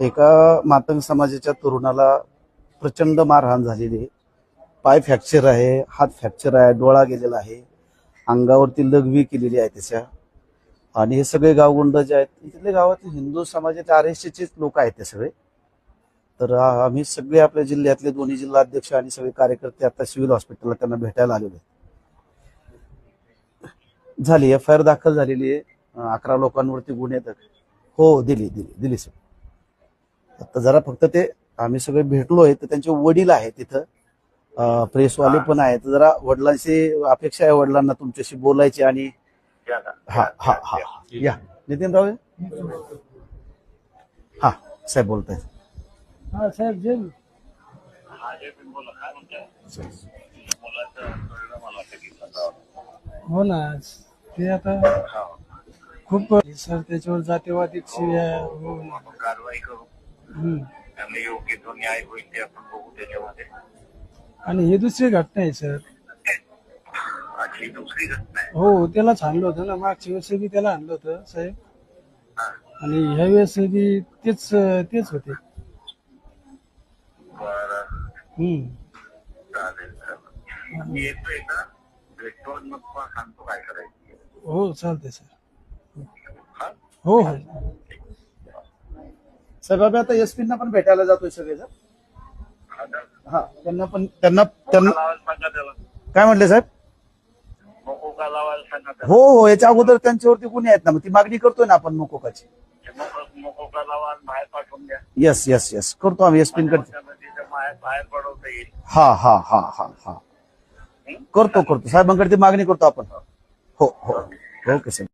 एका मातंग समाजाच्या तरुणाला प्रचंड मारहाण झालेली आहे. पाय फ्रॅक्चर आहे, हात फ्रॅक्चर आहे, डोळा गेलेला आहे, अंगावरती लघवी केलेली आहे त्याच्या. आणि हे सगळे गावगुंड जे आहेत इथले गावातील हिंदू समाजाचे आरएसएसचेच लोक आहेत ते सगळे. तर आम्ही सगळे आपल्या जिल्ह्यातले दोन्ही जिल्हा अध्यक्ष आणि सगळे कार्यकर्ते आता सिव्हिल हॉस्पिटलला त्यांना भेटायला आलेलो आहे. झाली एफआयआर दाखल झालेली आहे. 11 लोकांवरती गुन्हे हो दिली सर. आता जरा फक्त ते आम्ही सगळे भेटलोय तर त्यांचे वडील आहेत तिथं, प्रेसवाले पण आहेत. जरा वडिलांची अपेक्षा आहे वडिलांना तुमच्याशी बोलायची. आणि हा हा हा या नितीन राव हा साहेब बोलतायत. हा साहेब जे हो ना ते आता खूप सर त्याच्यावर जातीवादी कारवाई करू, त्यांना योग्य तो न्याय होईल ते आपण बघू त्याच्यामध्ये. आणि ही दुसरी घटना आहे सर. ही दुसरी घटना आहे. हो त्यालाच आणलं होतं ना, मागच्या वेळेस बी त्याला आणलं होतं साहेब. आणि ह्या वेळेस बी तेच होते. बरं चालेल चालेल. येतोय का भेटतो मग सांगतो काय करायचं. हो चालतंय सर. हो हो साहेब आता एसपींना पण भेटायला जातोय सगळेजण. हा त्यांना काय म्हटले साहेब. हो हो याच्या अगोदर त्यांच्यावरती गुन्हे आहेत ना, मग ती मागणी करतोय ना आपण मोकोकाची. बाहेर पाठवून द्या. यस यस यस करतो आम्ही एसपींकडे. बाहेर पडवता येईल. हा हा हा हा हा करतो साहेबांकडे ती मागणी करतो आपण. हो हो ओके साहेब.